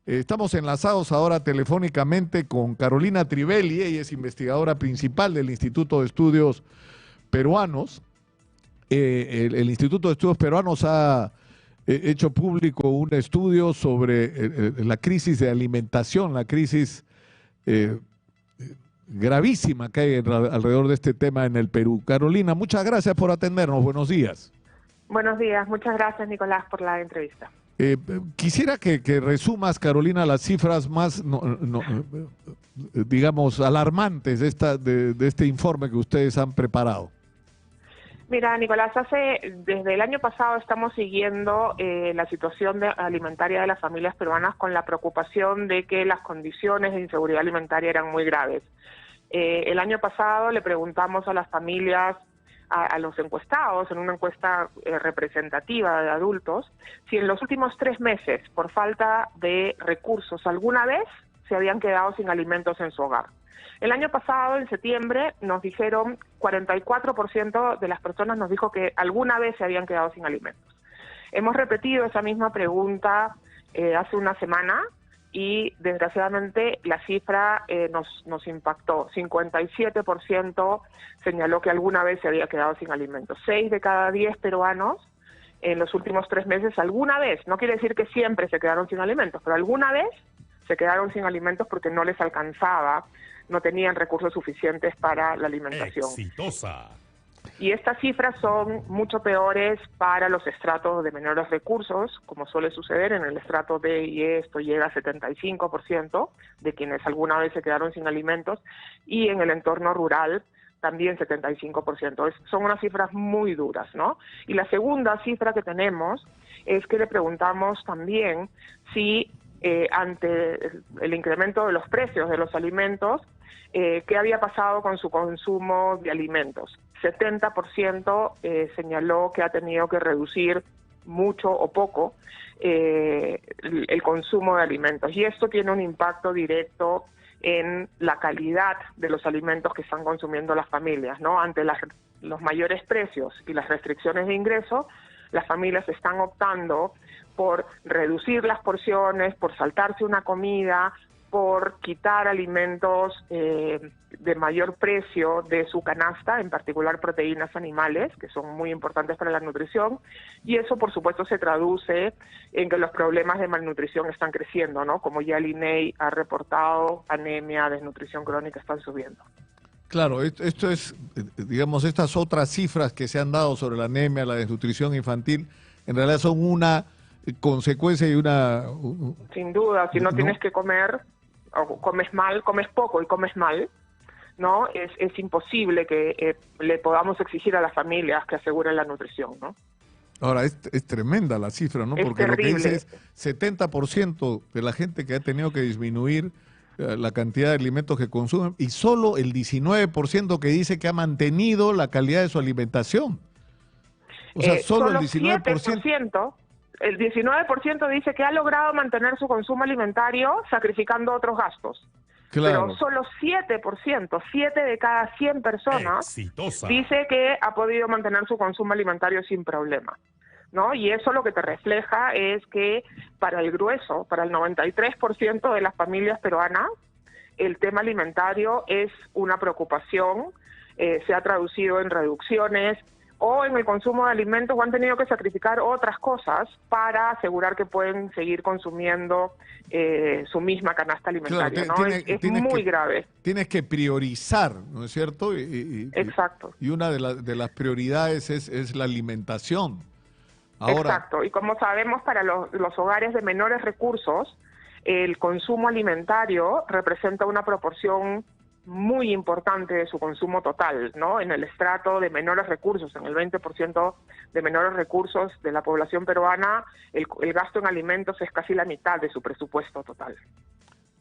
Estamos enlazados ahora telefónicamente con Carolina Trivelli. Ella es investigadora principal del Instituto de Estudios Peruanos. El Instituto de Estudios Peruanos ha hecho público un estudio sobre la crisis de alimentación, la crisis gravísima que hay alrededor de este tema en el Perú. Carolina, muchas gracias por atendernos. Buenos días. Buenos días. Muchas gracias, Nicolás, por la entrevista. Quisiera que resumas, Carolina, las cifras más, digamos, alarmantes de este informe que ustedes han preparado. Mira, Nicolás, desde el año pasado estamos siguiendo la situación alimentaria de las familias peruanas con la preocupación de que las condiciones de inseguridad alimentaria eran muy graves. El año pasado le preguntamos a las familias, a los encuestados, en una encuesta representativa de adultos, si en los últimos 3 meses, por falta de recursos, alguna vez se habían quedado sin alimentos en su hogar. El año pasado, en septiembre, nos dijeron, 44% de las personas nos dijo que alguna vez se habían quedado sin alimentos. Hemos repetido esa misma pregunta hace una semana y desgraciadamente la cifra nos impactó. 57% señaló que alguna vez se había quedado sin alimentos. 6 de cada 10 peruanos en los últimos 3 meses, alguna vez, no quiere decir que siempre se quedaron sin alimentos, pero alguna vez se quedaron sin alimentos porque no les alcanzaba, no tenían recursos suficientes para la alimentación. Exitosa. Y estas cifras son mucho peores para los estratos de menores recursos, como suele suceder en el estrato D y E, esto llega a 75% de quienes alguna vez se quedaron sin alimentos, y en el entorno rural también 75%. Son unas cifras muy duras, ¿no? Y la segunda cifra que tenemos es que le preguntamos también si ante el incremento de los precios de los alimentos, ¿qué había pasado con su consumo de alimentos? 70% señaló que ha tenido que reducir mucho o poco el consumo de alimentos. Y esto tiene un impacto directo en la calidad de los alimentos que están consumiendo las familias, ¿no? Ante los mayores precios y las restricciones de ingreso, las familias están optando por reducir las porciones, por saltarse una comida, por quitar alimentos de mayor precio de su canasta, en particular proteínas animales, que son muy importantes para la nutrición, y eso por supuesto se traduce en que los problemas de malnutrición están creciendo, ¿no? Como ya el INEI ha reportado, anemia, desnutrición crónica están subiendo. Claro, esto es, digamos, estas otras cifras que se han dado sobre la anemia, la desnutrición infantil, en realidad son una consecuencia y una... Sin duda, si no tienes que comer, o comes mal, comes poco y comes mal, ¿no? Es imposible que le podamos exigir a las familias que aseguren la nutrición, ¿no? Ahora, es tremenda la cifra, ¿no? Es Porque terrible. Lo que dice es 70% de la gente que ha tenido que disminuir la cantidad de alimentos que consumen y solo el 19% que dice que ha mantenido la calidad de su alimentación. O sea, solo el 19%. El 19% dice que ha logrado mantener su consumo alimentario sacrificando otros gastos. Claro. Pero solo 7%, 7 de cada 100 personas, Exitosa. dice que ha podido mantener su consumo alimentario sin problema, ¿no? Y eso lo que te refleja es que para el grueso, para el 93% de las familias peruanas, el tema alimentario es una preocupación, se ha traducido en reducciones o en el consumo de alimentos, o han tenido que sacrificar otras cosas para asegurar que pueden seguir consumiendo su misma canasta alimentaria, claro, ¿no? Es muy grave. Tienes que priorizar, ¿no es cierto? Exacto. Y una de las prioridades es la alimentación. Ahora, exacto, y como sabemos, para los hogares de menores recursos, el consumo alimentario representa una proporción muy importante de su consumo total, ¿no? En el estrato de menores recursos, en el 20% de menores recursos de la población peruana, el gasto en alimentos es casi la mitad de su presupuesto total.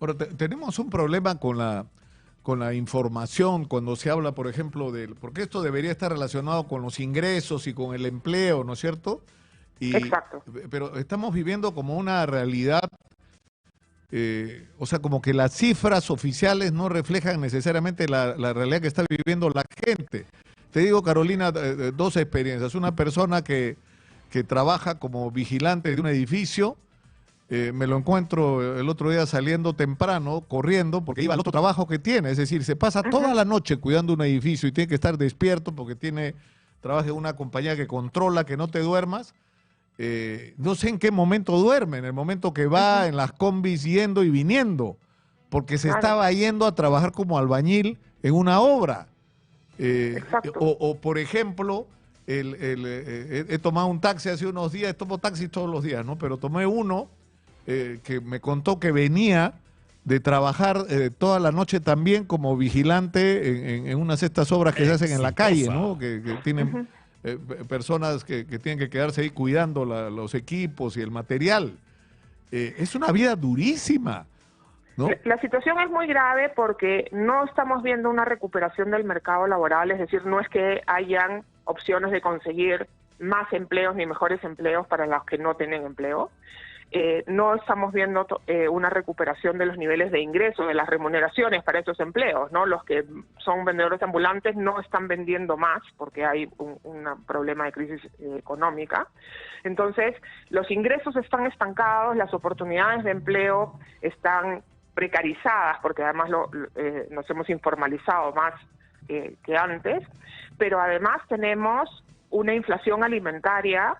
Ahora, tenemos un problema con la información cuando se habla, por ejemplo, porque esto debería estar relacionado con los ingresos y con el empleo, ¿no es cierto? Exacto. Pero estamos viviendo como una realidad, o sea, como que las cifras oficiales no reflejan necesariamente la realidad que está viviendo la gente. Te digo, Carolina, 2 experiencias. Una persona que trabaja como vigilante de un edificio, Me lo encuentro el otro día saliendo temprano, corriendo, porque iba al otro trabajo que tiene. Es decir, se pasa toda la noche cuidando un edificio y tiene que estar despierto porque trabaja en una compañía que controla que no te duermas. No sé en qué momento duerme, en el momento que va en las combis yendo y viniendo, porque se estaba yendo a trabajar como albañil en una obra. O por ejemplo, he tomado un taxi hace unos días, tomo taxi todos los días, ¿no? Pero tomé uno que me contó que venía de trabajar toda la noche también como vigilante en unas de estas obras que se hacen en la calle, ¿no? Que tienen personas que tienen que quedarse ahí cuidando los equipos y el material. Es una vida durísima, ¿no? La situación es muy grave porque no estamos viendo una recuperación del mercado laboral, es decir, no es que hayan opciones de conseguir más empleos ni mejores empleos para los que no tienen empleo. No estamos viendo una recuperación de los niveles de ingresos, de las remuneraciones para esos empleos, ¿no? Los que son vendedores ambulantes no están vendiendo más porque hay un problema de crisis económica. Entonces, los ingresos están estancados, las oportunidades de empleo están precarizadas porque además nos hemos informalizado más que antes, pero además tenemos una inflación alimentaria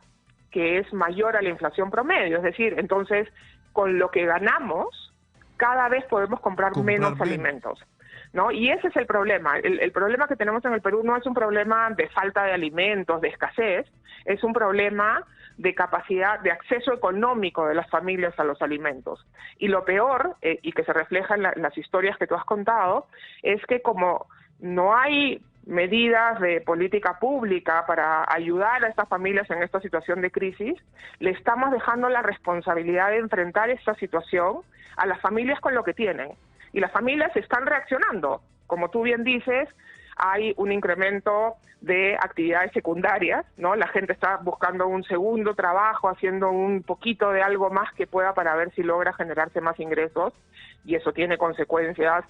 que es mayor a la inflación promedio, es decir, entonces con lo que ganamos cada vez podemos comprar menos alimentos, ¿no? Y ese es el problema. El problema que tenemos en el Perú no es un problema de falta de alimentos, de escasez, es un problema de capacidad, de acceso económico de las familias a los alimentos. Y lo peor, y que se refleja en las historias que tú has contado, es que como no hay medidas de política pública para ayudar a estas familias en esta situación de crisis, le estamos dejando la responsabilidad de enfrentar esta situación a las familias con lo que tienen. Y las familias están reaccionando. Como tú bien dices, hay un incremento de actividades secundarias, ¿no? La gente está buscando un segundo trabajo, haciendo un poquito de algo más que pueda para ver si logra generarse más ingresos, y eso tiene consecuencias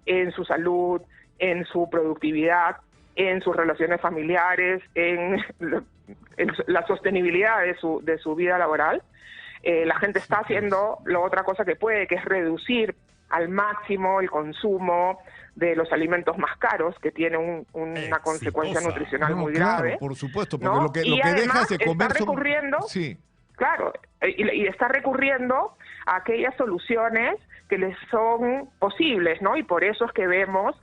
en su salud, en su productividad, en sus relaciones familiares, en la sostenibilidad de su vida laboral. La gente está haciendo la otra cosa que puede, que es reducir al máximo el consumo de los alimentos más caros, que tiene una consecuencia nutricional muy grave. Claro, por supuesto, porque ¿no? lo que dejas de comer está recurriendo, sí. Claro, y está recurriendo a aquellas soluciones que les son posibles, ¿no? Y por eso es que vemos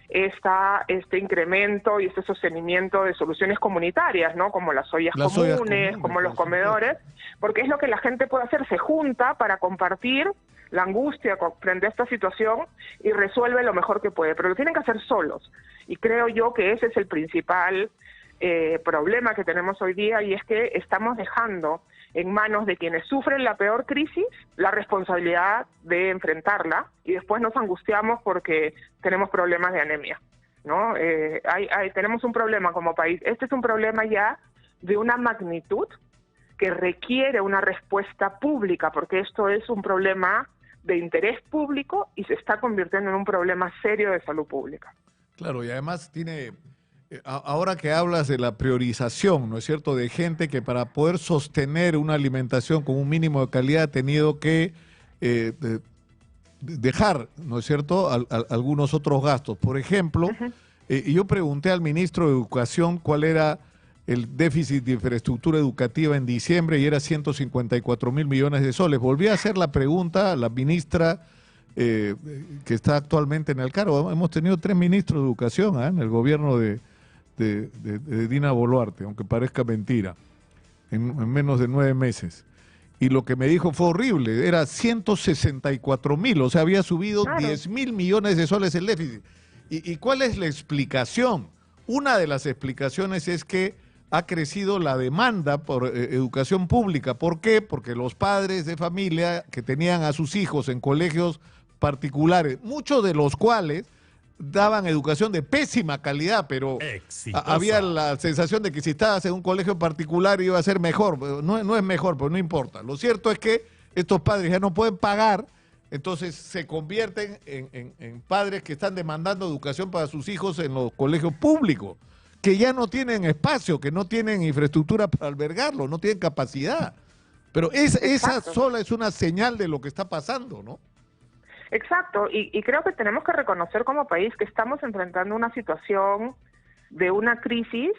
este incremento y este sostenimiento de soluciones comunitarias, ¿no? Como las ollas comunes, como los comedores, porque es lo que la gente puede hacer, se junta para compartir la angustia frente a esta situación y resuelve lo mejor que puede, pero lo tienen que hacer solos. Y creo yo que ese es el principal problema que tenemos hoy día, y es que estamos dejando en manos de quienes sufren la peor crisis la responsabilidad de enfrentarla, y después nos angustiamos porque tenemos problemas de anemia, ¿no? Tenemos un problema como país. Este es un problema ya de una magnitud que requiere una respuesta pública, porque esto es un problema de interés público y se está convirtiendo en un problema serio de salud pública. Claro, y además tiene... Ahora que hablas de la priorización, ¿no es cierto?, de gente que para poder sostener una alimentación con un mínimo de calidad ha tenido que dejar, ¿no es cierto?, algunos otros gastos. Por ejemplo, yo pregunté al ministro de Educación cuál era el déficit de infraestructura educativa en diciembre y era 154.000 millones de soles. Volví a hacer la pregunta a la ministra que está actualmente en el cargo. Hemos tenido 3 ministros de Educación en el gobierno de Dina Boluarte, aunque parezca mentira, en menos de 9 meses. Y lo que me dijo fue horrible, era 164.000, o sea, había subido 10.000 millones de soles el déficit. ¿Y cuál es la explicación? Una de las explicaciones es que ha crecido la demanda por educación pública. ¿Por qué? Porque los padres de familia que tenían a sus hijos en colegios particulares, muchos de los cuales daban educación de pésima calidad, pero había la sensación de que si estabas en un colegio particular iba a ser mejor. No es mejor, pero no importa. Lo cierto es que estos padres ya no pueden pagar, entonces se convierten en padres que están demandando educación para sus hijos en los colegios públicos, que ya no tienen espacio, que no tienen infraestructura para albergarlo, no tienen capacidad. Pero esa Exacto. sola es una señal de lo que está pasando, ¿no? Exacto, y creo que tenemos que reconocer como país que estamos enfrentando una situación de una crisis,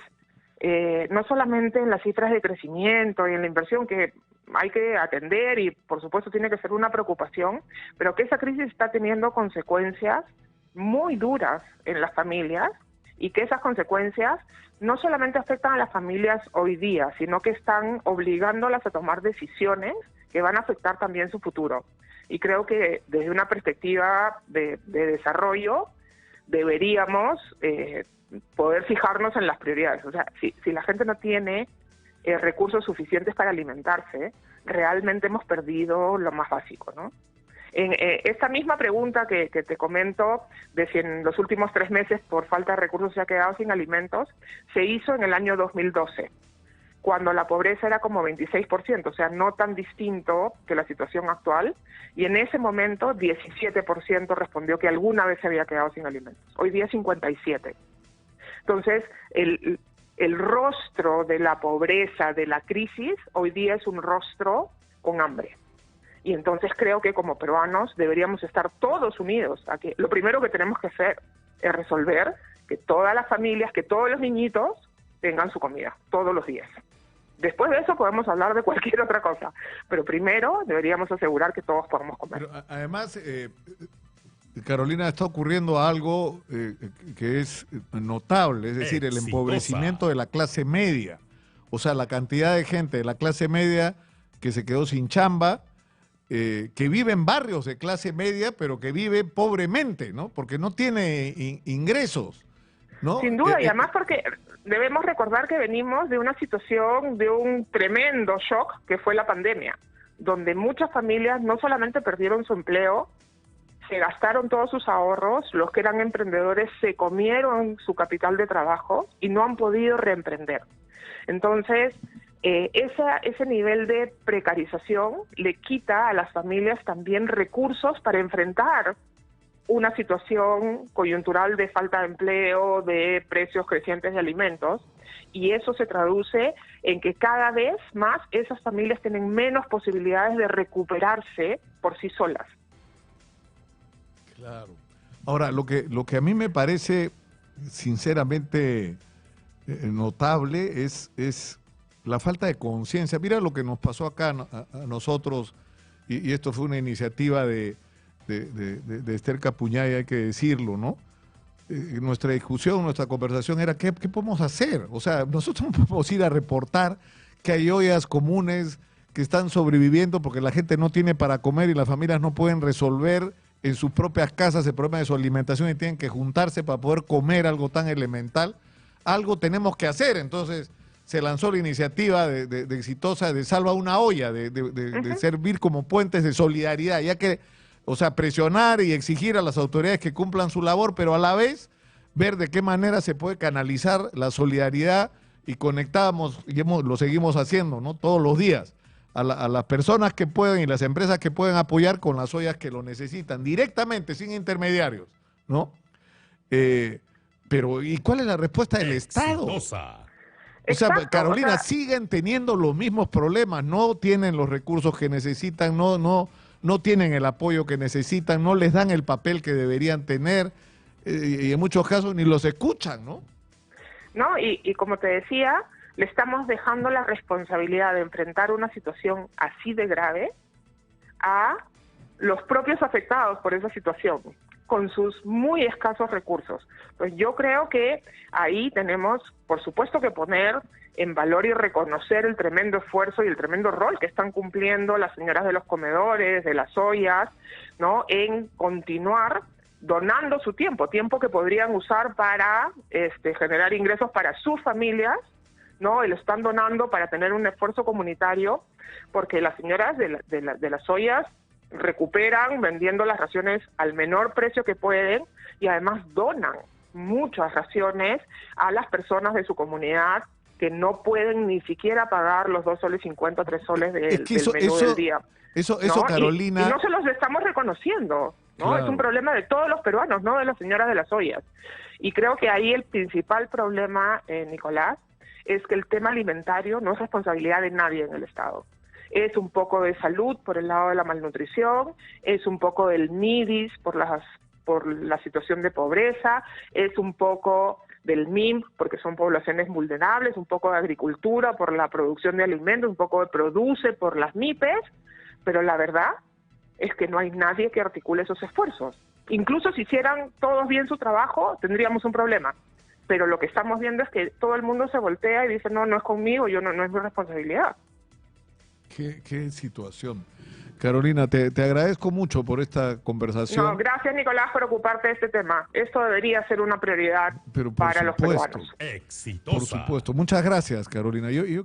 no solamente en las cifras de crecimiento y en la inversión que hay que atender y por supuesto tiene que ser una preocupación, pero que esa crisis está teniendo consecuencias muy duras en las familias y que esas consecuencias no solamente afectan a las familias hoy día, sino que están obligándolas a tomar decisiones que van a afectar también su futuro. Y creo que desde una perspectiva de desarrollo deberíamos poder fijarnos en las prioridades. O sea, si la gente no tiene recursos suficientes para alimentarse, realmente hemos perdido lo más básico, ¿no? En esta misma pregunta que te comento, de si en los últimos 3 meses por falta de recursos se ha quedado sin alimentos, se hizo en el año 2012, cuando la pobreza era como 26%, o sea, no tan distinto que la situación actual, y en ese momento 17% respondió que alguna vez se había quedado sin alimentos. Hoy día 57%. Entonces, el rostro de la pobreza, de la crisis, hoy día es un rostro con hambre. Y entonces creo que como peruanos deberíamos estar todos unidos a que lo primero que tenemos que hacer es resolver que todas las familias, que todos los niñitos tengan su comida todos los días. Después de eso podemos hablar de cualquier otra cosa, pero primero deberíamos asegurar que todos podamos comer. Pero además, Carolina, está ocurriendo algo que es notable, es decir, el empobrecimiento de la clase media. O sea, la cantidad de gente de la clase media que se quedó sin chamba, que vive en barrios de clase media, pero que vive pobremente, ¿no? Porque no tiene ingresos, ¿no? Sin duda, y además porque debemos recordar que venimos de una situación de un tremendo shock que fue la pandemia, donde muchas familias no solamente perdieron su empleo, se gastaron todos sus ahorros, los que eran emprendedores se comieron su capital de trabajo y no han podido reemprender. Entonces, ese nivel de precarización le quita a las familias también recursos para enfrentar una situación coyuntural de falta de empleo, de precios crecientes de alimentos, y eso se traduce en que cada vez más esas familias tienen menos posibilidades de recuperarse por sí solas. Claro. Ahora, lo que a mí me parece sinceramente notable es la falta de conciencia. Mira lo que nos pasó acá a nosotros, y esto fue una iniciativa de Esther Capuñay, hay que decirlo, ¿no? Nuestra discusión, nuestra conversación era ¿qué podemos hacer? O sea, nosotros no podemos ir a reportar que hay ollas comunes que están sobreviviendo porque la gente no tiene para comer y las familias no pueden resolver en sus propias casas el problema de su alimentación y tienen que juntarse para poder comer algo tan elemental. Algo tenemos que hacer. Entonces se lanzó la iniciativa de exitosa de Salva una Olla, de servir como puentes de solidaridad, ya que, o sea, presionar y exigir a las autoridades que cumplan su labor, pero a la vez ver de qué manera se puede canalizar la solidaridad y conectamos, y lo seguimos haciendo, ¿no? Todos los días, a las personas que pueden y las empresas que pueden apoyar con las ollas que lo necesitan, directamente, sin intermediarios, ¿no? Pero, ¿y cuál es la respuesta del Estado? O sea, Exacto, Carolina, siguen teniendo los mismos problemas, no tienen los recursos que necesitan, no tienen el apoyo que necesitan, no les dan el papel que deberían tener, y en muchos casos ni los escuchan, ¿no? No, y como te decía, le estamos dejando la responsabilidad de enfrentar una situación así de grave a los propios afectados por esa situación, con sus muy escasos recursos. Pues yo creo que ahí tenemos, por supuesto, que poner en valor y reconocer el tremendo esfuerzo y el tremendo rol que están cumpliendo las señoras de los comedores, de las ollas, ¿no? En continuar donando su tiempo que podrían usar para generar ingresos para sus familias, ¿no? Y lo están donando para tener un esfuerzo comunitario, porque las señoras de las ollas recuperan vendiendo las raciones al menor precio que pueden y además donan muchas raciones a las personas de su comunidad que no pueden ni siquiera pagar los 2,50 soles, 3 soles del menú del día. Eso, ¿no? Carolina... Y no se los estamos reconociendo, ¿no? Claro. Es un problema de todos los peruanos, no de las señoras de las ollas. Y creo que ahí el principal problema, Nicolás, es que el tema alimentario no es responsabilidad de nadie en el Estado. es un poco de salud por el lado de la malnutrición, es un poco del MIDIS por la situación de pobreza, es un poco del MIM porque son poblaciones vulnerables, un poco de agricultura por la producción de alimentos, un poco de produce por las MIPES, pero la verdad es que no hay nadie que articule esos esfuerzos. Incluso si hicieran todos bien su trabajo, tendríamos un problema. Pero lo que estamos viendo es que todo el mundo se voltea y dice, no, no es conmigo, no es mi responsabilidad. Qué situación. Carolina, te agradezco mucho por esta conversación. No, gracias Nicolás por ocuparte de este tema. Esto debería ser una prioridad Pero para los peruanos. Exitosa. Por supuesto. Muchas gracias, Carolina. Yo quiero